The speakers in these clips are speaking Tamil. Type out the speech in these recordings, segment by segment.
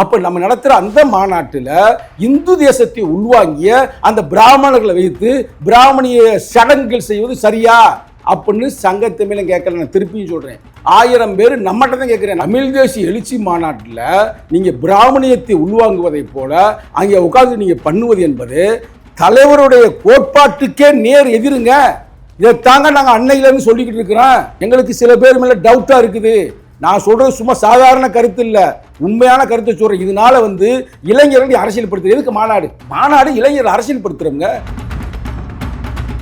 அப்ப நம்ம நடத்துற அந்த மாநாட்டில் இந்து தேசத்தை உள்வாங்கிய அந்த பிராமணர்களை வைத்து பிராமணிய சடங்குகள் செய்வது சரியா அப்படின்னு சங்கத்தை மேல கேட்கல. நான் திருப்பியும் சொல்றேன், 1000 பேர் நம்மகிட்ட தான் கேட்கிறேன். தமிழ் தேசிய எழுச்சி மாநாட்டில் நீங்க பிராமணியத்தை உள்வாங்குவதை போல அங்கே உட்கார்ந்து நீங்க பண்ணுவது என்பது தலைவருடைய கோட்பாட்டுக்கே நேர் எதிருங்க. இதை தாங்க நாங்கள் அன்னையிலேருந்து சொல்லிக்கிட்டு இருக்கிறோம். எங்களுக்கு சில பேர் மேலே டவுட்டாக இருக்குது. நான் சொல்கிறது சும்மா சாதாரண கருத்து இல்லை, உண்மையான கருத்தை சொல்கிறேன். இதனால இளைஞர்கள் அரசியல் படுத்துறது எதுக்கு? மாநாடு இளைஞர்கள் அரசியல் படுத்துறவங்க.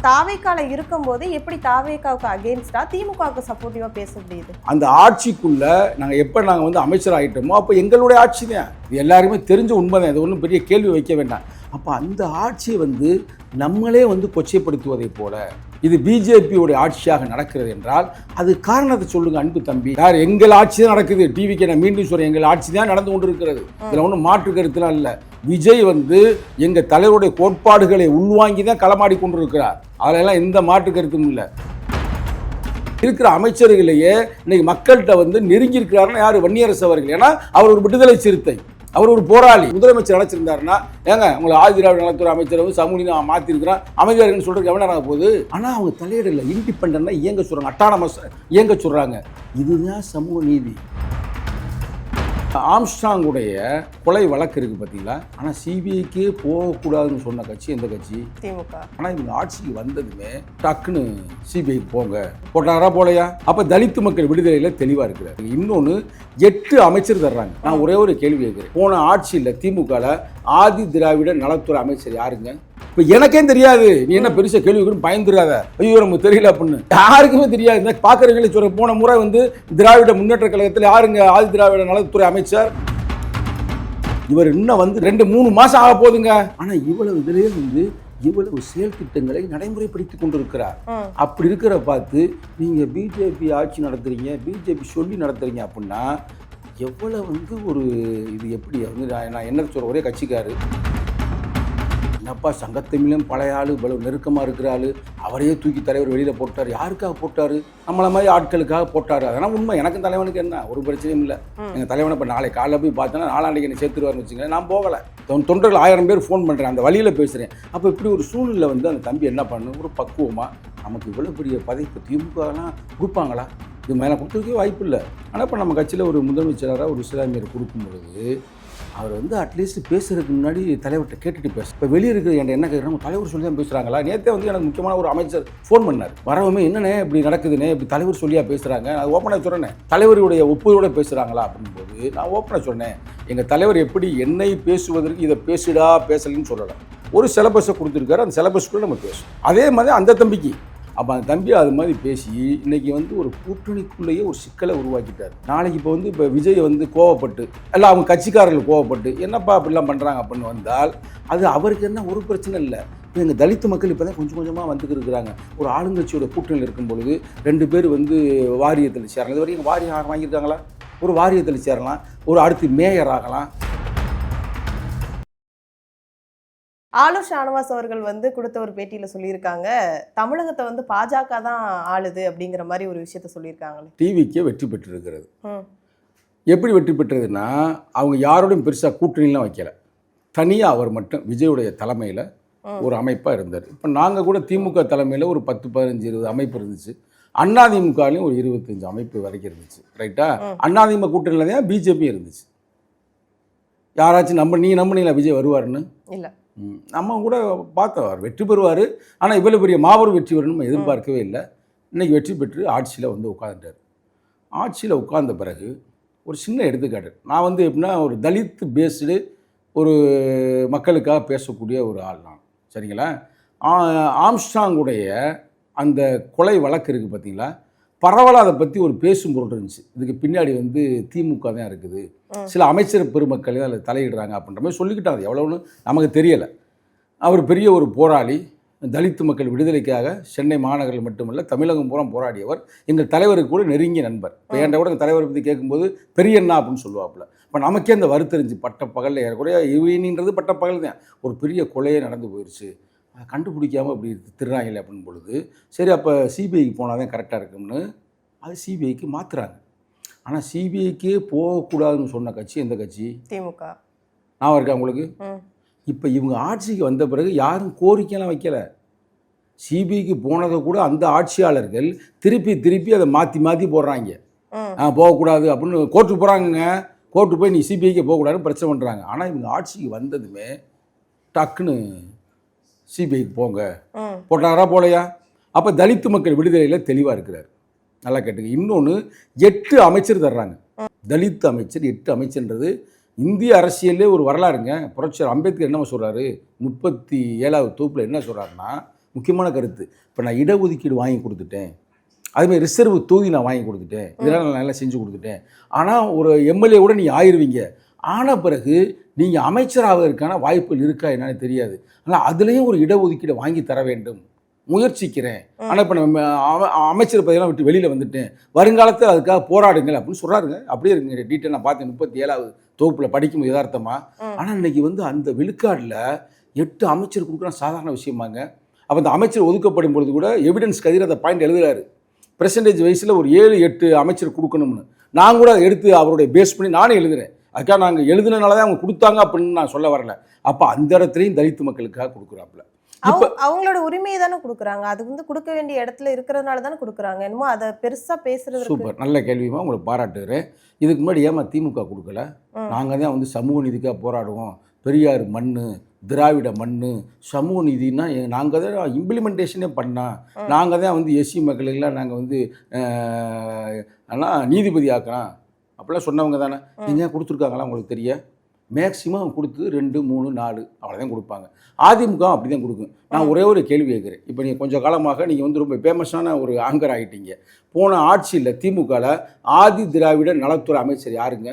தாவேக்கால இருக்கும்போது எப்படி தாவேக்காவுக்கு அகேன்ஸ்டா திமுகவுக்கு சப்போர்ட்டிவா பேச முடியுது? அந்த ஆட்சிக்குள்ள நாங்கள் அமைச்சர் ஆகிட்டோமோ அப்போ எங்களுடைய ஆட்சி தான். இது எல்லாருமே தெரிஞ்ச உண்மை தான். இது ஒன்றும் பெரிய கேள்வி வைக்க வேண்டாம். அப்போ அந்த ஆட்சியை நம்மளே கொச்சைப்படுத்துவதை போல இது பிஜேபியோடைய ஆட்சியாக நடக்கிறது என்றால் அது காரணத்தை சொல்லுங்க அன்பு தம்பி. யார்? எங்கள் ஆட்சி தான் நடக்குது. டிவிக்கு நான் மீண்டும் சொல்றேன், எங்கள் ஆட்சி தான் நடந்து கொண்டு இருக்கிறது. இதில் ஒன்றும் மாற்று கருத்துலாம் இல்லை. விஜய் எங்கள் தலைவருடைய கோட்பாடுகளை உள்வாங்கி தான் களமாடி கொண்டிருக்கிறார். அதெல்லாம் எந்த மாற்று கருத்தும் இல்லை. இருக்கிற அமைச்சர்களையே இன்னைக்கு மக்கள்கிட்ட நெருங்கி இருக்கிறாருன்னா யார்? வன்னியரசு அவர்கள். ஏன்னா அவர் ஒரு விடுதலை சிறுத்தை, அவர் ஒரு போராளி. முதலமைச்சர் நினைச்சிருந்தாருன்னா ஏங்க உங்களை ஆதிதிராவிட நலத்துறை அமைச்சர் சமூக மாற்றிருக்கிறான் அமைதியாருன்னு சொல்றது எவ்வளோ போகுது. ஆனால் அவங்க தலையிடல, இண்டிபெண்டா இயங்க சொல்றாங்க, அட்டானமஸ் இயங்க சொல்றாங்க. இதுதான் சமூக நீதி. ஆம்ஸ்ட்ராங்குடைய கொலை வழக்கு இருக்கு பார்த்தீங்களா? ஆனால் சிபிஐக்கு போகக்கூடாதுன்னு சொன்ன கட்சி எந்த கட்சி? திமுக. ஆனால் இவங்க ஆட்சிக்கு வந்ததுமே டக்குன்னு சிபிஐ போங்க போட்டாரா போலையா? அப்போ தலித்து மக்கள் விடுதலையில் தெளிவாக இருக்கிறார். இன்னொன்று 8 அமைச்சர் தர்றாங்க. நான் ஒரே ஒரு கேள்வி கேட்குறேன். போன ஆட்சியில் திமுகவில் ஆதி திராவிட நலத்துறை அமைச்சர் யாருங்க? இப்போ எனக்கே தெரியாது. நீ என்ன பெருசாக கேள்வி பயந்துடாத, ஐயோ நமக்கு தெரியல அப்படின்னு. யாருக்குமே தெரியாது. இந்த பார்க்குறவங்களே சொல்ற, போன முறை திராவிட முன்னேற்ற கழகத்தில் யாருங்க ஆதி திராவிட நலத்துறை அமைச்சர்? இவர் இன்னும் 2-3 மாசம் ஆக போதுங்க. ஆனால் இவ்வளவு இதுலேயே இவ்வளவு செயல் திட்டங்களை நடைமுறைப்படுத்தி கொண்டிருக்கிறார். அப்படி இருக்கிற பார்த்து நீங்க பிஜேபி ஆட்சி நடத்துறீங்க, பிஜேபி சொல்லி நடத்துறீங்க அப்படின்னா எவ்வளவு ஒரு இது எப்படி நான் என்ன சொல்ற, ஒரே கட்சிக்காரு என்னப்பா சங்கத்தமிழும் பழைய ஆளு இவ்வளவு நெருக்கமாக இருக்கிற ஆளு, அவரையே தூக்கி தலைவர் வெளியில் போட்டார். யாருக்காக போட்டார்? நம்மளை மாதிரி ஆட்களுக்காக போட்டார். அதெல்லாம் உண்மை. எனக்கும் தலைவனுக்கு என்ன ஒரு பிரச்சனையும் இல்லை. எங்கள் தலைவனை இப்போ நாளை காலையில் போய் பார்த்தோன்னா நாளாண்டிக்கு என்னை சேர்த்துருவார்னு வச்சுக்கோங்க. நான் போகலை. தொண்டர்கள் 1000 பேர் ஃபோன் பண்ணுறேன், அந்த வழியில் பேசுகிறேன். அப்போ இப்படி ஒரு சூழ்நிலை அந்த தம்பி என்ன பண்ணு, ஒரு பக்குவமாக நமக்கு இவ்வளோ பெரிய பதவி திமுகலாம் கொடுப்பாங்களா? இது மேலே கொடுத்துருக்கே வாய்ப்பு இல்லை. ஆனால் இப்போ நம்ம கட்சியில் ஒரு முதலமைச்சராக ஒரு இஸ்லாமியர் கொடுக்கும் பொழுது அவர் அட்லீஸ்ட் பேசுறதுக்கு முன்னாடி தலைவர்கிட்ட கேட்டுட்டு பேச. இப்போ வெளியே இருக்கிற என்ன கேட்குறாங்க, தலைவர் சொல்லி தான் பேசுகிறாங்களா? நேற்றே எனக்கு முக்கியமான ஒரு அமைச்சர் ஃபோன் பண்ணார். வரவுமே என்னண்ணே இப்படி நடக்குதுன்னே, இப்படி தலைவர் சொல்லியா பேசுகிறாங்க? நான் ஓப்பனாக சொல்கிறேன், தலைவருடைய ஒப்புதலோட பேசுகிறாங்களா அப்படின்போது நான் ஓப்பனாக சொன்னேன், எங்கள் தலைவர் எப்படி என்னை பேசுவதற்கு இதை பேசுடா பேசலன்னு சொல்லலை. ஒரு சிலபஸை கொடுத்துருக்காரு, அந்த சிலபஸ்க்குள்ளே நம்ம பேசுவோம். அதே மாதிரி அந்த தம்பிக்கு அப்போ அந்த தம்பி அது மாதிரி பேசி இன்றைக்கி ஒரு கூட்டணிக்குள்ளேயே ஒரு சிக்கலை உருவாக்கிட்டார். நாளைக்கு இப்போ விஜய் கோவப்பட்டு எல்லாம் அவங்க கட்சிக்காரர்கள் கோவப்பட்டு என்னப்பா அப்படிலாம் பண்ணுறாங்க அப்படின்னு வந்தால் அது அவருக்கு என்ன ஒரு பிரச்சனை இல்லை. இப்போ எங்கள் தலித்து மக்கள் இப்போ தான் கொஞ்சம் கொஞ்சமாக வந்துட்டு இருக்கிறாங்க. ஒரு ஆளுங்கட்சியோட கூட்டணியில் இருக்கும் பொழுது 2 பேர் வாரியத்தில் சேரலாம். இது வரைக்கும் வாரியம் வாங்கியிருக்காங்களா? ஒரு வாரியத்தில் சேரலாம், ஒரு அடுத்து மேயர் ஆகலாம். ஆலோஷ் ஷானவாஸ் அவர்கள் கொடுத்த ஒரு பேட்டியில் சொல்லியிருக்காங்க, தமிழகத்தை பாஜக தான் ஆளுது அப்படிங்கிற மாதிரி ஒரு விஷயத்த சொல்லியிருக்காங்க. டிவிக்கே வெற்றி பெற்றிருக்கிறது. எப்படி வெற்றி பெற்றதுன்னா, அவங்க யாரோடையும் பெருசாக கூட்டணிலாம் வைக்கல. தனியாக அவர் மட்டும் விஜயுடைய தலைமையில் ஒரு அமைப்பாக இருந்தார். இப்போ நாங்கள் கூட திமுக தலைமையில் ஒரு 10, 15, 20 அமைப்பு இருந்துச்சு. அதிமுகலையும் ஒரு 25 அமைப்பு வரைக்கும் இருந்துச்சு. ரைட்டா? அதிமுக கூட்டணியில் தான் பிஜேபி இருந்துச்சு. யாராச்சும் நீ நம்பினீங்களா விஜய் வருவாருன்னு? இல்லை. நம்ம கூட பார்த்தோம் அவர் வெற்றி பெறுவார். ஆனால் இவ்வளோ பெரிய மாபெரும் வெற்றி வரணும்னு எதிர்பார்க்கவே இல்லை. இன்றைக்கி வெற்றி பெற்று ஆட்சியில் உட்காந்துட்டார். ஆட்சியில் உட்கார்ந்த பிறகு ஒரு சின்ன எடுத்துக்காட்டு, நான் எப்படின்னா ஒரு தலித் பேஸ்டு ஒரு மக்களுக்காக பேசக்கூடிய ஒரு ஆள் நான். சரிங்களா? ஆம்ஸ்ட்ராங்குடைய அந்த கொலை வழக்கு இருக்குது பார்த்தீங்களா, பரவலாக அதை பற்றி ஒரு பேசும் பொருள் இருந்துச்சு. இதுக்கு பின்னாடி திமுக தான் இருக்குது, சில அமைச்சர் பெருமக்களே அதில் தலையிடுறாங்க அப்படின்ற மாதிரி சொல்லிக்கிட்டாங்க. எவ்வளோன்னு நமக்கு தெரியலை. அவர் பெரிய ஒரு போராளி, தலித்து மக்கள் விடுதலைக்காக சென்னை மாநகரில் மட்டுமல்ல தமிழகம் பூரா போராடியவர். எங்கள் தலைவருக்கு கூட நெருங்கிய நண்பர். இப்போ என்கிட்ட கூட எங்கள் தலைவரை பற்றி கேட்கும்போது பெரியண்ணா அப்படின்னு சொல்லுவாப்புல. இப்போ நமக்கே அந்த வருத்தறிஞ்சு பட்ட பகலில் ஏறக்குறைய இவனின்றது பட்ட பகல் தான், ஒரு பெரிய கொலையே நடந்து போயிடுச்சு, கண்டுபிடிக்காமல் அப்படி திருறாங்கல்ல அப்படின்னு பொழுது சரி அப்போ சிபிஐக்கு போனால் தான் கரெக்டாக இருக்கும்னு அது சிபிஐக்கு மாற்றுறாங்க. ஆனால் சிபிஐக்கே போகக்கூடாதுன்னு சொன்ன கட்சி எந்த கட்சி? திமுக. நான் இருக்கேன் உங்களுக்கு. இப்போ இவங்க ஆட்சிக்கு வந்த பிறகு யாரும் கோரிக்கையெல்லாம் வைக்கலை. சிபிஐக்கு போனதை கூட அந்த ஆட்சியாளர்கள் திருப்பி அதை மாற்றி போடுறாங்க. போகக்கூடாது அப்படின்னு கோர்ட்டுக்கு போகிறாங்க. கோர்ட்டு போய் நீ சிபிஐக்கு போகக்கூடாதுன்னு பிரச்சனை பண்ணுறாங்க. ஆனால் இவங்க ஆட்சிக்கு வந்ததுமே டக்குன்னு சிபிஐக்கு போங்க போட்டாரா போலையா? அப்போ தலித்து மக்கள் விடுதலையில் தெளிவாக இருக்கிறார். நல்லா கேட்டுங்க. இன்னொன்று 8 அமைச்சர் தர்றாங்க. தலித் அமைச்சர் 8 அமைச்சர்ன்றது இந்திய அரசியலே ஒரு வரலாறுங்க. புரட்சியாளர் அம்பேத்கர் என்ன சொல்கிறாரு 37வது தொகுப்பில் என்ன சொல்கிறாருன்னா, முக்கியமான கருத்து, இப்போ நான் இடஒதுக்கீடு வாங்கி கொடுத்துட்டேன், அதுமாதிரி ரிசர்வ் தொகுதி நான் வாங்கி கொடுத்துட்டேன், இதெல்லாம் நான் நல்லா செஞ்சு கொடுத்துட்டேன். ஆனால் ஒரு எம்எல்ஏ கூட நீங்கள் ஆயிடுவீங்க. ஆன பிறகு நீங்கள் அமைச்சராவதற்கான வாய்ப்புகள் இருக்கா என்னன்னு தெரியாது. ஆனால் அதுலேயும் ஒரு இடஒதுக்கீடை வாங்கி தர வேண்டும் முயற்சிக்கிறேன். ஆனால் இப்போ நம்ம அமைச்சர் பதவியெல்லாம் விட்டு வெளியில் வந்துட்டேன், வருங்காலத்தில் அதுக்காக போராடுங்கள் அப்படின்னு சொல்கிறாருங்க. அப்படியே இருக்குங்க. டீட்டெயில் நான் பார்த்தேன் 37வது தொகுப்பில் படிக்கும் யதார்த்தமாக. ஆனால் இன்றைக்கி வந்து அந்த விழுக்காடில் 8 அமைச்சர் கொடுக்குறான் சாதாரண விஷயமாங்க. அப்போ அந்த அமைச்சர் ஒதுக்கப்படும் பொழுது கூட எவிடன்ஸ் கதிர அந்த பாயிண்ட் எழுதுறாரு. பெர்சன்டேஜ் வைஸில் ஒரு 7-8 அமைச்சர் கொடுக்கணும்னு. நான் கூட அதை எடுத்து அவருடைய பேஸ் பண்ணி நானே எழுதுறேன். அதுக்காக நாங்கள் எழுதுனதுனால தான் அவங்க கொடுத்தாங்க அப்படின்னு நான் சொல்ல வரல. அப்போ அந்த இடத்துலையும் தலித்து மக்களுக்காக கொடுக்குறாப்புல. அவங்களோட உரிமையை தானே கொடுக்குறாங்க. அது வந்து கொடுக்க வேண்டிய இடத்துல இருக்கிறதுனால தானே கொடுக்குறாங்க. என்னமோ அதை பெருசாக பேசுறது. சூப்பர், நல்ல கேள்விமா, உங்களை பாராட்டுகிறேன். இதுக்கு முன்னாடி ஏமா திமுக கொடுக்கல? நாங்கள் தான் வந்து சமூக நீதிக்காக போராடுவோம், பெரியார் மண், திராவிட மண், சமூக நீதினா நாங்கள் தான் இம்ப்ளிமெண்டேஷனே பண்ணோம், நாங்கள் தான் வந்து எஸ்சி மக்களுக்கெல்லாம் நாங்கள் வந்து ஆனால் நீதிபதி ஆக்குறோம் அப்படிலாம் சொன்னவங்க தானே. நீங்கள் கொடுத்துருக்காங்களா உங்களுக்கு தெரிய? மேக்ஸிமம் கொடுத்து 2, 3, 4 அவ்வளோதான் கொடுப்பாங்க. அதிமுக அப்படி தான் கொடுக்கும். நான் ஒரே ஒரு கேள்வி கேட்குறேன். இப்போ நீங்கள் கொஞ்சம் காலமாக நீங்கள் வந்து ரொம்ப ஃபேமஸான ஒரு ஆங்கர் ஆகிட்டீங்க. போன ஆட்சியில் திமுகவில் ஆதி திராவிட நலத்துறை அமைச்சர் யாருங்க?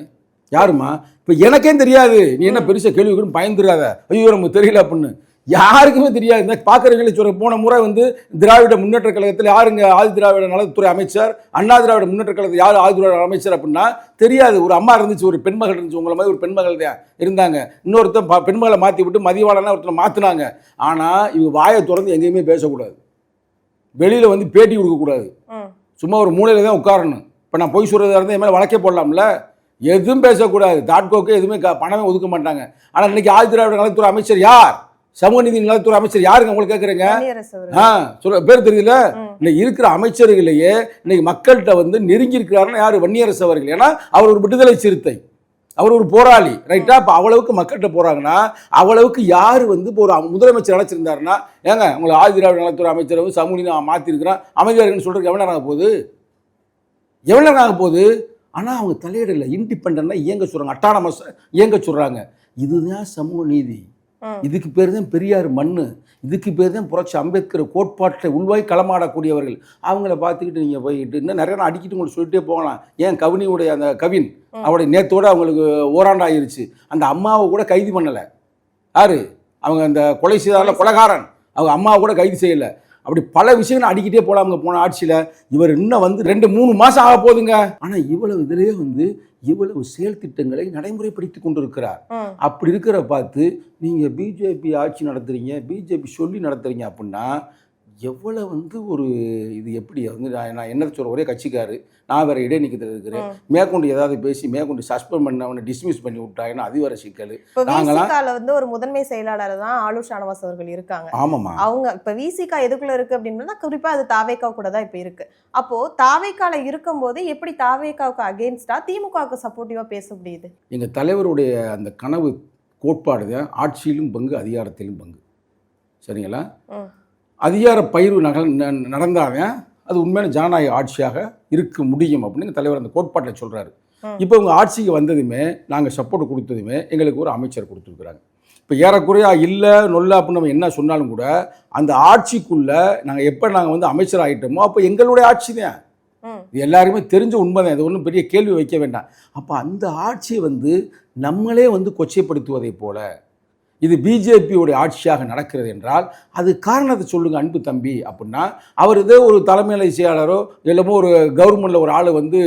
யாருமா? இப்போ எனக்கே தெரியாது. நீ என்ன பெருசாக கேள்வி பயந்துடாத, ஐயோ நமக்கு தெரியல அப்படின்னு. யாருக்குமே தெரியாது. இந்த பார்க்குறவங்களே சொல்ற, போன முறை வந்து திராவிட முன்னேற்ற கழகத்தில் யாருங்க ஆதி திராவிட நலத்துறை அமைச்சர், அண்ணா திராவிட முன்னேற்ற கழகத்தில் யார் ஆதி திராவிட அமைச்சர் அப்படின்னா தெரியாது. ஒரு அம்மா இருந்துச்சு, ஒரு பெண்மகள் இருந்துச்சு, உங்களை மாதிரி ஒரு பெண்மகள் தான் இருந்தாங்க. இன்னொருத்தன் பெண்மகளை மாற்றி விட்டு மதிவாளனா ஒருத்தனை மாற்றினாங்க. ஆனால் இவங்க வாயை திறந்து எங்கேயுமே பேசக்கூடாது, வெளியில் வந்து பேட்டி கொடுக்கக்கூடாது, சும்மா ஒரு மூலையில் தான் உட்காரணும். இப்போ நான் போய் சொல்கிறதா இருந்தால் என் மேலே வழக்கே போடலாம்ல. எதுவும் பேசக்கூடாது, தாட்கோக்கு எதுவுமே பணமே ஒதுக்க மாட்டாங்க. ஆனால் இன்னைக்கு ஆதி திராவிட நலத்துறை அமைச்சர் யார்? சமூக நீதி நலத்துறை அமைச்சர் யாருங்க உங்களுக்கு கேட்குறேங்க? சொல்ல பேர் தெரியல. இன்னைக்கு இருக்கிற அமைச்சர்களையே இன்னைக்கு மக்கள்கிட்ட வந்து நெருங்கி இருக்கிறாருன்னா யாரு? வன்னியரசு அவர்கள். ஏன்னா அவர் ஒரு விடுதலை சிறுத்தை, அவர் ஒரு போராளி, ரைட்டா? இப்போ அவ்வளவுக்கு மக்கள்கிட்ட போறாங்கன்னா அவ்வளவுக்கு யார் வந்து இப்போ ஒரு முதலமைச்சர் அழைச்சிருந்தாருன்னா, ஏங்க உங்களை ஆதி திராவிட நலத்துறை அமைச்சர் வந்து சமூக நீதி மாற்றிருக்கிறான் அமைதியாருன்னு சொல்றதுக்கு எவ்வளோ நேரம் ஆக போகுது? எவ்வளோ நேரம் ஆக போகுது? ஆனால் அவங்க தலையிடல, இண்டிபெண்டா இயங்க சொல்றாங்க, அட்டானமஸ் இயங்க சொல்றாங்க. இதுதான் சமூக நீதி. இதுக்கு பேர் தான் பெரியார் மண்ணு, இதுக்கு பேர் தான் புரட்சி அம்பேத்கர் கோட்பாட்டை உள்வாய் களமாடக்கூடியவர்கள். அவங்கள பார்த்துக்கிட்டு நீங்கள் போய்கிட்டு இன்னும் நிறைய நாள் அடிக்கிட்டு உங்களுக்கு சொல்லிட்டே போகலாம். ஏன் கவினியுடைய அந்த கவின் அவருடைய நேத்தோடு அவங்களுக்கு ஓராண்டு ஆயிருச்சு. அந்த அம்மாவை கூட கைது பண்ணலை. யாரு? அவங்க அந்த கொலை செய்தால கொலைகாரன், அவங்க அம்மாவை கூட கைது செய்யலை. அப்படி பல விஷயங்கள் அடிக்கிட்டே போகலாமுங்க. போன ஆட்சியில் இவர் இன்னும் வந்து 2-3 மாதம் ஆக போதுங்க. ஆனால் இவ்வளவு இதிலேயே வந்து இவ்வளவு செயல் திட்டங்களை நடைமுறைப்படுத்தி கொண்டிருக்கிறார். அப்படி இருக்கிற பார்த்து நீங்கள் பிஜேபி ஆட்சி நடத்துறீங்க, பிஜேபி சொல்லி நடத்துறீங்க அப்படின்னா எவ்வளோ வந்து ஒரு இது எப்படி வந்து நான் என்ன சொல்ற, ஒரே கட்சிக்காரு, நான் வேறு இடைநீக்கத்தில் இருக்கிறேன், மேற்கொண்டு ஏதாவது பேசி மேற்கொண்டு சஸ்பெண்ட் பண்ண அவனை டிஸ்மிஸ் பண்ணி விட்டாங்கன்னா அது வேற சிக்கல். நாங்களாம் வந்து ஒரு முதன்மை செயலாளர் தான் ஆலூர் ஷானவாஸ் அவர்கள் இருக்காங்க. ஆமாம்மா. அவங்க இப்போ விசிகா எதுக்குள்ள இருக்கு அப்படின்னா குறிப்பாக அது தாவேக்கா கூட தான் இப்போ இருக்கு. அப்போ தாவேக்கால இருக்கும்போது எப்படி தாவேக்காவுக்கு அகெயின்ஸ்டா திமுகவுக்கு சப்போர்ட்டிவா பேச முடியுது? எங்கள் தலைவருடைய அந்த கனவு கோட்பாடு தான் ஆட்சியிலும் பங்கு, அதிகாரத்திலும் பங்கு. சரிங்களா? அதிகார பயிர்வு நடந்தாதான் அது உண்மையான ஜனநாயக ஆட்சியாக இருக்க முடியும் அப்படின்னு தலைவர் அந்த கோட்பாட்டில் சொல்கிறாரு. இப்போ உங்கள் ஆட்சிக்கு வந்ததுமே நாங்கள் சப்போர்ட் கொடுத்ததுமே எங்களுக்கு ஒரு அமைச்சர் கொடுத்துருக்குறாங்க. இப்போ ஏறக்குறையா இல்லை நொல்ல அப்படின்னு நம்ம என்ன சொன்னாலும் கூட அந்த ஆட்சிக்குள்ளே நாங்கள் எப்போ நாங்கள் வந்து அமைச்சர் ஆகிட்டோமோ அப்போ எங்களுடைய ஆட்சி தான். இது எல்லாருமே தெரிஞ்ச உண்மை தான், இது ஒன்றும் பெரிய கேள்வி வைக்க வேண்டாம். அப்போ அந்த ஆட்சியை வந்து நம்மளே வந்து கொச்சைப்படுத்துவதை போல இது பிஜேபியோடைய ஆட்சியாக நடக்கிறது என்றால் அது காரணத்தை சொல்லுங்கள் அன்பு தம்பி அப்படின்னா, அவர் இதே ஒரு தலைமை செயலாளரோ இல்லமோ ஒரு கவர்மெண்ட்டில் ஒரு ஆள் வந்து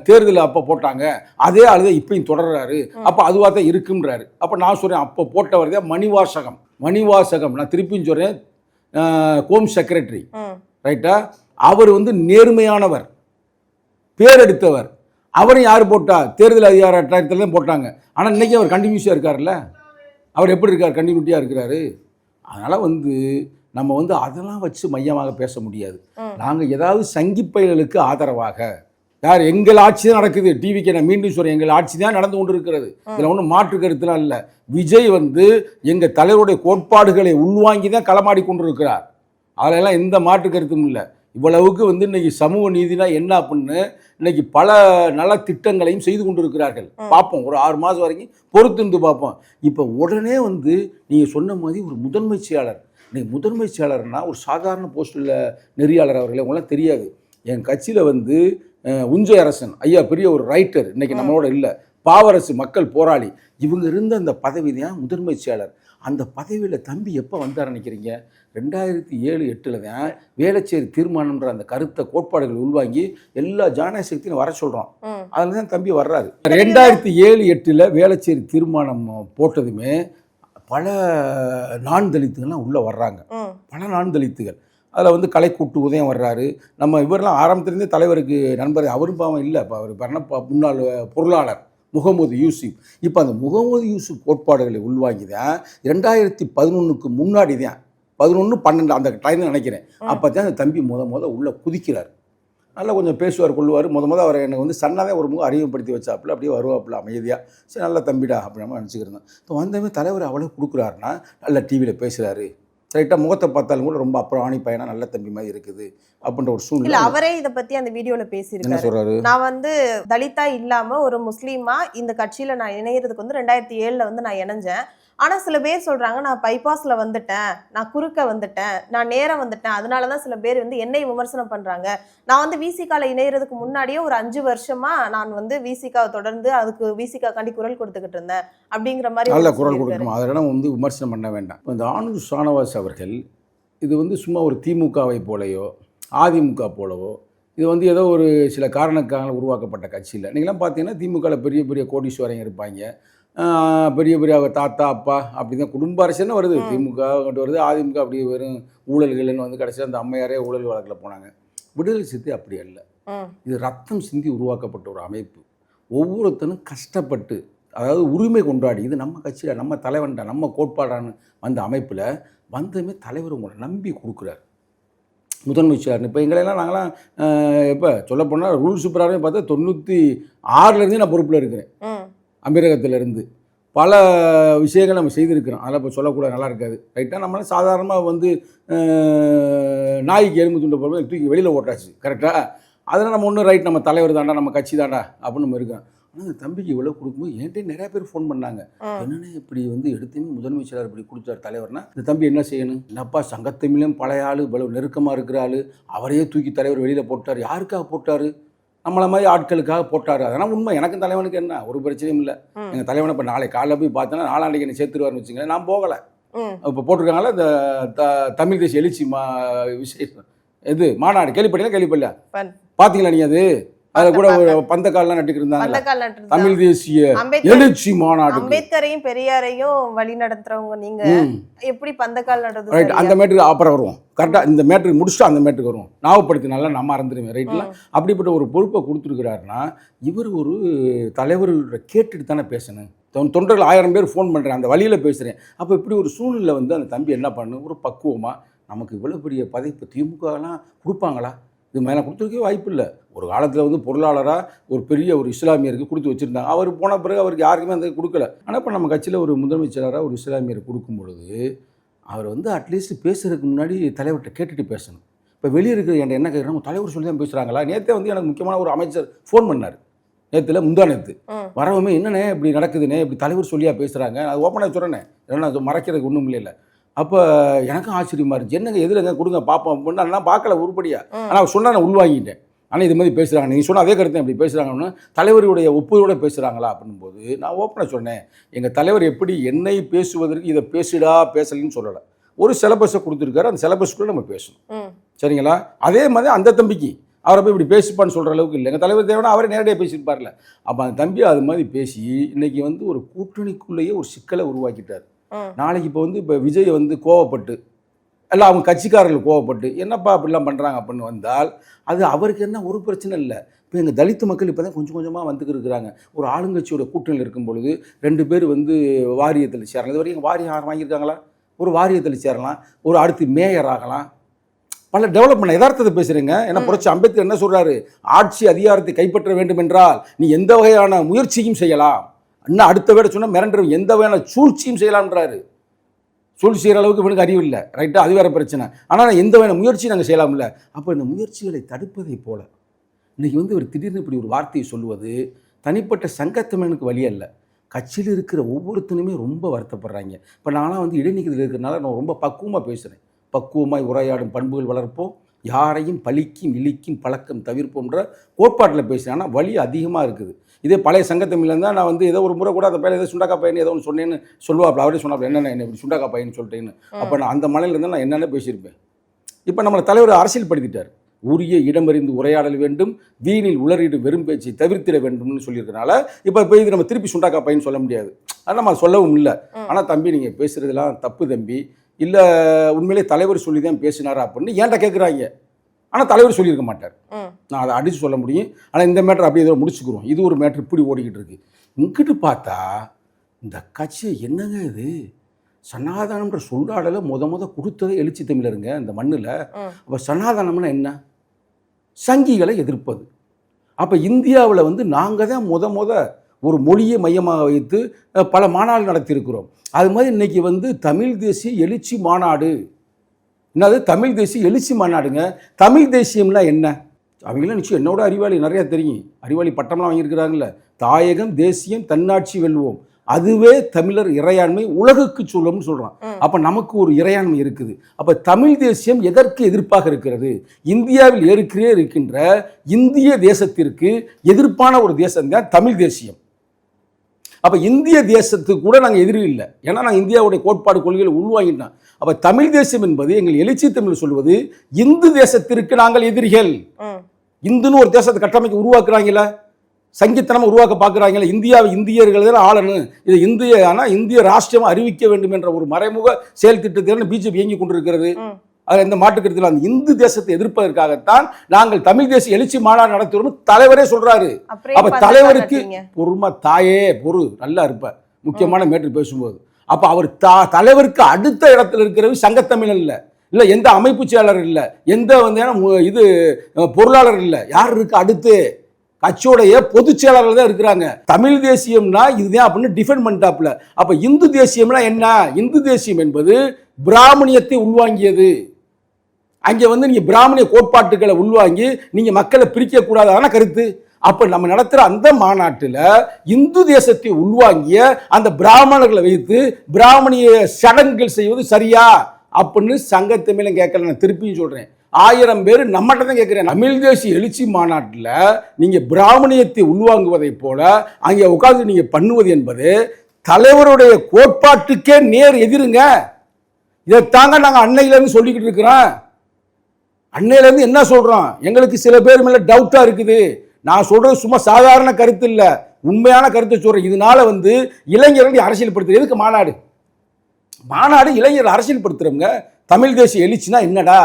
தேர்தலில் அப்போ போட்டாங்க, அதே ஆள் தான் இப்பயும் தொடர்றாரு, அப்போ அதுவாக தான் இருக்குன்றாரு. அப்போ நான் சொல்கிறேன், அப்போ போட்டவர் தான் மணிவாசகம். நான் திருப்பியும் சொல்கிறேன், ஹோம் செக்ரட்டரி, ரைட்டா? அவர் வந்து நேர்மையானவர், பேர் எடுத்தவர். அவரும் யார் போட்டா? தேர்தல் அதிகார டயத்துல தான் போட்டாங்க. ஆனால் இன்னைக்கு அவர் கண்டினியூஸாக இருக்காருல்ல. அவர் எப்படி இருக்கார்? கண்டினியூட்டியாக இருக்கிறாரு. அதனால் நம்ம அதெல்லாம் வச்சு மையமாக பேச முடியாது. நாங்கள் ஏதாவது சங்கிப்பயல்களுக்கு ஆதரவாக, யார் எங்கள் ஆட்சி தான் நடக்குது, டிவிக்கு நான் மீண்டும் சொல்கிறேன், எங்கள் ஆட்சி தான் நடந்து கொண்டு இருக்கிறது, இதில் ஒன்றும் மாற்று கருத்துலாம் இல்லை. விஜய் எங்கள் தலைவருடைய கோட்பாடுகளை உள்வாங்கி தான் களமாடி கொண்டு இருக்கிறார். அதிலெல்லாம் எந்த மாற்று கருத்தும் இல்லை. இவ்வளவுக்கு இன்னைக்கு சமூக நீதினா என்ன அப்படின்னு இன்னைக்கு பல நல திட்டங்களையும் செய்து கொண்டு இருக்கிறார்கள். பார்ப்போம், ஒரு 6 மாதம் வரைக்கும் பொறுத்திருந்து பார்ப்போம். இப்போ உடனே நீங்கள் சொன்ன மாதிரி ஒரு முதன்மை செயலாளர், இன்னைக்கு முதன்மை செயலாளர்னா ஒரு சாதாரண போஸ்டில் நெறியாளர் அவர்களே உங்களாம் தெரியாது. என் கட்சியில் உஞ்சை அரசன் ஐயா பெரிய ஒரு ரைட்டர் இன்னைக்கு நம்மளோட இல்லை, பாவரசு மக்கள் போராளி, இவங்க இருந்த அந்த பதவி தான் முதன்மை செயலர். அந்த பதவியில் தம்பி எப்போ வந்தார் நினைக்கிறீங்க? 2007-08 தான் வேளச்சேரி தீர்மானம்ன்ற அந்த கருத்தை கோட்பாடுகள் உள்வாங்கி எல்லா ஜனநாயக சக்தியும் வர சொல்கிறோம். அதில் தான் தம்பி வர்றாரு. 2007-08 வேளச்சேரி தீர்மானம் போட்டதுமே பல நான் தலித்துகள்லாம் உள்ளே வர்றாங்க. பல நான் தலித்துகள் அதில் கலைக்கூட்டு உதயம் வர்றாரு. நம்ம இவரெல்லாம் ஆரம்பத்திலேருந்தே தலைவருக்கு நண்பர், அவரும் பாவம் இல்லை, இப்போ அவர் முன்னாள் பொருளாளர் முகமது யூசுப். இப்போ அந்த முகமது யூசுப் கோட்பாடுகளை உள்வாங்கி தான் 2011க்கு முன்னாடி தான் 11-12 அந்த டைம் நினைக்கிறேன். அப்போ தான் அந்த தம்பி முத உள்ளே குதிக்கிறார். நல்லா கொஞ்சம் பேசுவார் கொள்வார். முத அவர் எனக்கு சன்னாதான் ஒரு முகம் அறிமுகப்படுத்தி வச்சாப்புல, அப்படியே வருவாப்புல அமைதியாக. சரி நல்ல தம்பிடா அப்படி நம்ம நினச்சிக்கிறோம். இப்போ வந்தவே தலைவர் அவ்வளோ கொடுக்குறாருன்னா நல்ல டிவியில் பேசுகிறாரு, ரைட்டாக முகத்தை பார்த்தாலும் கூட ரொம்ப அப்புறம் ஆணி பையனா நல்ல தம்பி மாதிரி இருக்குது அப்படின்ற ஒரு சூழ்நிலை. அவரே இதை பத்தி அந்த வீடியோல பேசியிருக்காரு. சொல்றாரு, நான் தலிதா இல்லாம ஒரு முஸ்லீமா இந்த கட்சியில நான் இணையறதுக்கு 2007 நான் இணைஞ்சேன். ஆனா சில பேர் சொல்றாங்க நான் பைபாஸ்ல வந்துட்டேன், நான் குறுக்க வந்துட்டேன், நான் நேரம் வந்துட்டேன், அதனாலதான் சில பேர் என்னை விமர்சனம் பண்றாங்க. நான் விசிகால இணையறதுக்கு முன்னாடியே ஒரு 5 வருஷமா நான் விசிகாவை தொடர்ந்து அதுக்கு விசிகா காண்டி குரல் கொடுத்துக்கிட்டு இருந்தேன் அப்படிங்கிற மாதிரி நல்ல குரல் கொடுக்கணும். அதெல்லாம் விமர்சனம் பண்ண வேண்டாம். இந்த ஆனூர் ஷானவாஸ் அவர்கள் இது சும்மா ஒரு திமுகவை போலையோ அதிமுக போலவோ இது ஏதோ ஒரு சில காரணக்காக உருவாக்கப்பட்ட கட்சி இல்லை. நீங்களாம் பார்த்தீங்கன்னா திமுகவில் பெரிய பெரிய கோடீஸ்வரங்க இருப்பாங்க, பெரிய பெரிய தாத்தா அப்பா அப்படி தான் குடும்ப அரசுன்னு வருது. திமுக கொண்டு வருது, அதிமுக அப்படி வெறும் ஊழல்கள்னு கடைசியாக அந்த அம்மையாரே ஊழல் வழக்கில் போனாங்க. விடுதலை சிறுத்தை அப்படி அல்ல. இது ரத்தம் சிந்தி உருவாக்கப்பட்ட ஒரு அமைப்பு. ஒவ்வொருத்தனும் கஷ்டப்பட்டு, அதாவது உரிமை கொண்டாடி, இது நம்ம கட்சியில் நம்ம தலைவன்டா நம்ம கோட்பாடான்னு வந்த அமைப்பில் வந்ததுமே தலைவர் உங்களை நம்பி கொடுக்குறாரு முதன்மை செயலர். இப்போ எங்களெல்லாம் நாங்களாம் இப்போ சொல்லப்போனால் ரூல்ஸ் பிரகாரமே பார்த்தா 96 நான் பொறுப்பில் இருக்கிறேன். அமீரகத்திலேருந்து பல விஷயங்கள் நம்ம செய்திருக்கிறோம். அதெல்லாம் இப்போ சொல்லக்கூட நல்லா இருக்காது, ரைட்டாக. நம்மளாம் சாதாரணமாக நாய்க்கு எலும்பு துண்டை போடும்போது தூக்கி வெளியில் ஓட்டாச்சு, கரெக்டாக. அதெல்லாம் நம்ம ஒன்றும் ரைட், நம்ம தலைவர் தாண்டா நம்ம கட்சி தாண்டா அப்படின்னு நம்ம இருக்கோம். ஆனால் அந்த தம்பிக்கு இவ்வளோ கொடுக்கும்போது என்கிட்ட நிறையா பேர் ஃபோன் பண்ணாங்க, என்னென்ன இப்படி எடுத்துமே முதன்மை செயலர் இப்படி கொடுத்தார் தலைவர்னா இந்த தம்பி என்ன செய்யணும், என்னப்பா சங்கத்தமிழும் பழைய ஆள் இவ்வளவு நெருக்கமாக இருக்கிற ஆள், அவரையே தூக்கி தலைவர் வெளியில் போட்டார், யாருக்காக போட்டார்? நம்மளை மாதிரி ஆட்களுக்காக போட்டார். அதெல்லாம் உண்மை. எனக்கும் தலைவனுக்கு என்ன ஒரு பிரச்சனையும் இல்லை. எங்கள் தலைவனை இப்போ நாளை காலையில் போய் பார்த்தோன்னா நாளாண்டிக்கு என்ன சேர்த்துருவார்னு வச்சுங்களேன். நான் போகலை. இப்போ போட்டிருக்காங்களா இந்த தமிழ் தேசிய எழுச்சி விசேஷம் இது மாநாடு, கேள்விப்படல பார்த்தீங்களா நீங்கள்? அது கூட பந்தக்கால்லாம் நட்டுக்கு இருந்தாங்க, தமிழ் தேசிய எழுச்சி மாநாடு. அம்பேத்கரையும் பெரியாரையும் வழி நடத்துறவங்க நீங்க எப்படி பந்தக்கால் நடுறது? ரைட், அந்த மேட்டுக்கு அப்புறம் வருவோம். கரெக்டாக இந்த மேட்டுக்கு முடிச்சுட்டு அந்த மேட்டுக்கு வருவோம். ஞாபகப்படுத்தினால நம்ம மறந்துடுவேன், ரைட்லாம். அப்படிப்பட்ட ஒரு பொறுப்பை கொடுத்துருக்கிறாருன்னா இவர் ஒரு தலைவர்கள கேட்டுட்டு தானே பேசணும். தொண்டர்கள் 1000 பேர் ஃபோன் பண்ணுறேன், அந்த வழியில் பேசுகிறேன். அப்போ இப்படி ஒரு சூழ்நிலை அந்த தம்பி என்ன பண்ணு, ஒரு பக்குவமாக நமக்கு இவ்வளோ பெரிய பதவி இப்போ திமுகலாம் கொடுப்பாங்களா? இது மேலே கொடுத்துருக்கே வாய்ப்பு இல்லை. ஒரு காலத்தில் பொருளாளராக ஒரு பெரிய ஒரு இஸ்லாமியருக்கு கொடுத்து வச்சுருந்தாங்க. அவர் போன பிறகு அவருக்கு யாருக்குமே அந்த கொடுக்கல. ஆனால் இப்போ நம்ம கட்சியில் ஒரு முதன்மை செயலராக ஒரு இஸ்லாமியருக்கு கொடுக்கும் பொழுது அவர் அட்லீஸ்ட் பேசுறதுக்கு முன்னாடி தலைவர்கிட்ட கேட்டுட்டு பேசணும். இப்போ வெளியே இருக்கிற என்கிட்ட என்ன கேட்குறாங்க, சொல்லி தான் பேசுகிறாங்களா? நேற்றே எனக்கு முக்கியமான ஒரு அமைச்சர் ஃபோன் பண்ணார், முந்தா நேற்று வரவுமே, என்னண்ணே இப்படி நடக்குதுண்ணே, இப்படி தலைவர் சொல்லியா பேசுகிறாங்க. அது ஓப்பனாக சொல்கிறேன்னே, ஏன்னா அது மறைக்கிறதுக்கு ஒன்றும் இல்லை. அப்போ எனக்கும் ஆச்சரியமாக இருந்துச்சு, என்னங்க எதுலங்க கொடுங்க பார்ப்போம் அப்படின்னு. நான் பார்க்கல உருப்படியாக, ஆனால் சொன்னால் நான் உள்வாங்கிட்டேன். ஆனால் இது மாதிரி பேசுகிறாங்க, நீங்கள் சொன்னால் அதே கருத்து இப்படி பேசுகிறாங்கன்னு தலைவருடைய ஒப்புதலோடு பேசுகிறாங்களா அப்படின்னும் போது நான் ஓப்பனாக சொன்னேன், எங்கள் தலைவர் எப்படி என்னை பேசுவதற்கு இதை பேசலன்னு சொல்லலை. ஒரு சிலபஸை கொடுத்துருக்காரு, அந்த சிலபஸ்க்குள்ளே நம்ம பேசணும், சரிங்களா? அதே மாதிரி அந்த தம்பிக்கு அவரை போய் இப்படி பேசிப்பான்னு சொல்கிற அளவுக்கு இல்லை. எங்கள் தலைவர் தேவைன்னா அவரே நேரடியாக பேசியிருப்பார்ல. அப்போ அந்த தம்பி அது மாதிரி பேசி இன்றைக்கி ஒரு கூட்டணிக்குள்ளேயே ஒரு சிக்கலை உருவாக்கிட்டார். நாளைக்கு இப்போ இப்போ விஜய் கோவப்பட்டு இல்லை அவங்க கட்சிக்காரர்கள் கோவப்பட்டு என்னப்பா அப்படிலாம் பண்ணுறாங்க அப்படின்னு வந்தால் அது அவருக்கு என்ன ஒரு பிரச்சனை இல்லை. இப்போ எங்கள் தலித்து மக்கள் இப்போ தான் கொஞ்சம் கொஞ்சமாக வந்துக்கிட்டு இருக்கிறாங்க. ஒரு ஆளுங்கட்சியோட கூட்டணியில் இருக்கும் பொழுது 2 பேர் வந்து வாரியத்தில் சேரலாம். இது வரைக்கும் வாரியம் வாங்கியிருக்காங்களா? ஒரு வாரியத்தில் சேரலாம், ஒரு அடுத்து மேயர் ஆகலாம், பல டெவலப்மெண்ட். யதார்த்தத்தை பேசுகிறேங்க. ஏன்னா புரட்சி அம்பேத்கர் என்ன சொல்கிறாரு, ஆட்சி அதிகாரத்தை கைப்பற்ற வேண்டும் என்றால் நீ எந்த வகையான முயற்சியும் செய்யலாம், இன்னும் அடுத்த வேட சொன்னால் மிரண்டு எந்த வகையான சூழ்ச்சியும் செய்யலாம்ன்றாரு. சூழ்ச்சி செய்கிற அளவுக்கு இவனுக்கு அறிவு இல்லை, ரைட்டா? அது வேறு பிரச்சனை. ஆனால் எந்த வகையான முயற்சியும் நாங்கள் செய்யலாம்ல. அப்போ இந்த முயற்சிகளை தடுப்பதை போல இன்றைக்கி வந்து ஒரு திடீர்னு இப்படி ஒரு வார்த்தையை சொல்லுவது தனிப்பட்ட சங்கத்தமிழனுக்கு வழி அல்ல, கட்சியில் இருக்கிற ஒவ்வொருத்தனுமே ரொம்ப வருத்தப்படுறாங்க. இப்போ நான்லாம் வந்து இடைநீக்கத்தில் இருக்கிறனால நான் ரொம்ப பக்குவமாக பேசுகிறேன். பக்குவமாய் உரையாடும் பண்புகள் வளர்ப்போம், யாரையும் பழிக்கும் இழிக்கும் பழக்கம் தவிர்ப்போன்ற கோட்பாட்டில் பேசுகிறேன். ஆனால் வலி அதிகமாக இருக்குது. இதே பழைய சங்கத்தமிழில் இருந்தால் நான் வந்து ஏதோ ஒரு முறை கூட அந்த பையன் ஏதோ சுண்டக்கா பையன் ஏதோ ஒன்று சொன்னேன்னு சொல்லுவாப்பில். அவரே சொன்னாப்பில் என்னென்ன என்ன இப்படி சுண்டக்கா பையன்னு சொல்லிட்டேன்னு. அப்போ நான் அந்த மலையில் இருந்தால் நான் என்னென்ன பேசியிருப்பேன். இப்போ நம்மளை தலைவர் அரசியல்படுத்திட்டார். உரிய இடமறிந்து உரையாடல் வேண்டும், வீணில் உளறிடும் வெறும் பேச்சை தவிர்த்திட வேண்டும்னு சொல்லியிருக்கனால இப்போ இது நம்ம திருப்பி சுண்டாக்கா பையன்னு சொல்ல முடியாது. ஆனால் நம்ம சொல்லவும் இல்லை. ஆனால் தம்பி நீங்கள் பேசுகிறதுலாம் தப்பு தம்பி, இல்லை உண்மையிலே தலைவர் சொல்லி தான் பேசினாரா அப்படின்னு ஏன்டா கேட்குறாங்க. ஆனால் தலைவர் சொல்லியிருக்க மாட்டார். நான் அதை அடித்து சொல்ல முடியும். ஆனால் இந்த மேட்ரு அப்படியே ஏதோ முடிச்சுக்கிறோம். இது ஒரு மேட்ரு இப்படி ஓடிக்கிட்டு இருக்கு. இங்கிட்டு பார்த்தா இந்த கட்சி என்னங்க இது, சனாதனம்ன்ற சொல்லாடலை முத கொடுத்ததே எழுச்சி தமிழருங்க இந்த மண்ணில். அப்போ சனாதனம்னா என்ன? சங்கிகளை எதிர்ப்பது. அப்போ இந்தியாவில் வந்து நாங்கள் தான் முத ஒரு மொழியை மையமாக வைத்து பல மாநாடு நடத்தியிருக்கிறோம். அது மாதிரி இன்றைக்கி வந்து தமிழ் தேசிய எழுச்சி மாநாடு. என்னது தமிழ் தேசிய எழுச்சி மாநாடுங்க. தமிழ் தேசியம்னா என்ன? அவங்களாம் நிச்சயம் என்னோட அறிவாளி நிறையா தெரியும், அறிவாளி பட்டம்லாம் வாங்கியிருக்கிறாங்கல்ல. தாயகம் தேசியம் தன்னாட்சி வெல்வோம், அதுவே தமிழர் இறையாண்மை உலகுக்கு சொல்லும்னு சொல்கிறான். அப்போ நமக்கு ஒரு இறையாண்மை இருக்குது. அப்போ தமிழ் தேசியம் எதற்கு எதிர்ப்பாக இருக்கிறது? இந்தியாவில் இருக்கின்ற இந்திய தேசத்திற்கு எதிர்ப்பான ஒரு தேசம் தான் தமிழ் தேசியம். அப்போ இந்திய தேசத்துக்கு கூட நாங்கள் எதிரி இல்லை, ஏன்னா நாங்கள் இந்தியாவுடைய கோட்பாடு கொள்கைகளை உள்வாங்கிட்டோம். அப்போ தமிழ் தேசியம் என்பது எங்கள் எழுச்சி தமிழ் சொல்வது இந்து தேசத்திற்கு நாங்கள் எதிரிகள். இந்துன்னு ஒரு தேசத்தை கட்டமைக்க உருவாக்குறாங்களா, சங்கித்தனமாக உருவாக்க பார்க்குறாங்களே, இந்தியாவை இந்தியர்கள் தான் ஆளணும், இது இந்திய ஆனால் இந்திய ராஷ்டிரமாக அறிவிக்க வேண்டும் என்ற ஒரு மறைமுக செயல் திட்டத்தில் பிஜேபி இயங்கி கொண்டிருக்கிறது. அதில் எந்த மாட்டுக்கருத்தில் அந்த இந்து தேசத்தை எதிர்ப்பதற்காகத்தான் நாங்கள் தமிழ் தேசிய எழுச்சி மாநாடு நடத்துகிறோம் தலைவரே சொல்றாரு. அப்ப தலைவருக்கு பொறுமா தாயே பொறு நல்லா இருப்ப முக்கியமான மேட்ரு பேசும்போது. அப்ப அவர் தலைவருக்கு அடுத்த இடத்துல இருக்கிறது சங்கத்தமிழன் இல்லை, இல்லை எந்த அமைப்பு செயலாளர் இல்லை, எந்த வந்து இது பொருளாளர் இல்லை, யார் இருக்கு அடுத்து? கட்சியோடைய பொதுச் செயலாளர்கள் தான் இருக்கிறாங்க. தமிழ் தேசியம்னா இதுதான் அப்படின்னு டிஃபெண்ட் பண்ணிட்டாப்ல. அப்ப இந்து தேசியம்னா என்ன? இந்து தேசியம் என்பது பிராமணியத்தை உள்வாங்கியது. அங்கே வந்து நீங்க பிராமணிய கோட்பாட்டுகளை உள்வாங்கி நீங்க மக்களை பிரிக்க கூடாதான கருத்து. அப்ப நம்ம நடத்துற அந்த மாநாட்டில் இந்து தேசத்தை உள்வாங்கிய அந்த பிராமணர்களை வைத்து பிராமணிய சடங்குகள் செய்வது சரியா அப்படின்னு சங்கத்தமிழன் கேட்கல. நான் திருப்பியும் சொல்றேன், 1000 பேர் நம்மகிட்ட தான் கேட்குறேன். தமிழ் தேசிய எழுச்சி மாநாட்டில் நீங்கள் பிராமணியத்தை உள்வாங்குவதை போல அங்கே உட்கார்ந்து நீங்கள் பண்ணுவது என்பது தலைவருடைய கோட்பாட்டுக்கே நேர் எதிருங்க. இதைத்தாங்க நாங்கள் அன்னையிலேருந்து சொல்லிக்கிட்டு இருக்கிறோம். அன்னையிலேருந்து என்ன சொல்கிறோம், எங்களுக்கு சில பேர் மேலே டவுட்டாக இருக்குது. நான் சொல்கிறது சும்மா சாதாரண கருத்து இல்லை, உண்மையான கருத்தை சொல்கிறேன். இதனால வந்து இளைஞர்களை அரசியல்படுத்துறது. எதுக்கு மாநாடு இளைஞர்கள் அரசியல்படுத்துகிறவங்க. தமிழ் தேசிய எழுச்சினா என்னடா,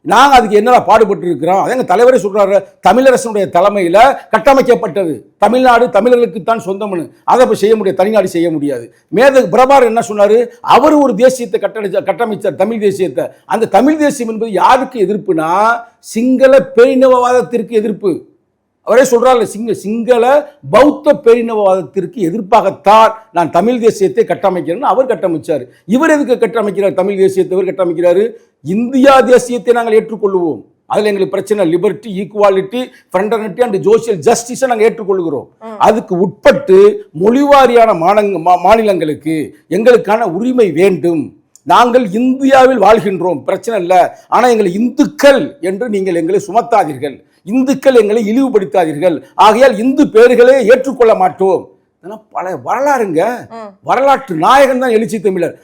நாங்கள் அதுக்கு என்னடா பாடுபட்டு இருக்கிறோம். அதே எங்கள் தலைவரே சொல்கிறாரு, தமிழரசனுடைய தலைமையில் கட்டமைக்கப்பட்டது தமிழ்நாடு தமிழர்களுக்குத்தான் சொந்தம்னு. அதை இப்போ செய்ய முடியாது, தனிநாடு செய்ய முடியாது. மேதகு பிரபாகர் என்ன சொன்னார், அவர் ஒரு தேசியத்தை கட்டமைச்சார் தமிழ் தேசியத்தை. அந்த தமிழ் தேசியம் என்பது யாருக்கு எதிர்ப்புனா சிங்கள பேரினவாதத்திற்கு எதிர்ப்பு. அவரே சொல்றாரு, சிங்கள பௌத்த பேரினவாதத்திற்கு எதிர்ப்பாகத்தான் நான் தமிழ் தேசியத்தை கட்டமைக்கிறேன்னு அவர் கட்டமைச்சார். இவர் எதுக்கு கட்டமைக்கிறார் தமிழ் தேசியத்தை? இவர் கட்டமைக்கிறாரு, இந்தியா தேசியத்தை நாங்கள் ஏற்றுக்கொள்வோம், அதில் எங்களுக்கு பிரச்சனை லிபர்ட்டி, ஈக்குவாலிட்டி, ஃப்ரெண்டர்னிட்டி அண்ட் சோசியல் ஜஸ்டிஸை நாங்கள் ஏற்றுக்கொள்கிறோம். அதுக்கு உட்பட்டு மொழிவாரியான மாநிலங்களுக்கு எங்களுக்கான உரிமை வேண்டும். நாங்கள் இந்தியாவில் வாழ்கின்றோம், பிரச்சனை இல்லை. ஆனால் எங்களை இந்துக்கள் என்று நீங்கள் எங்களை சுமத்தாதீர்கள், இந்துக்கள் எங்களை இழிவுபடுத்தாதீர்கள், ஆகையால் இந்து பேர்களை ஏற்றுக்கொள்ள மாட்டோம். பல வரலாறுங்க, வரலாற்று நாயகன் தான் எழுச்சி தமிழர்.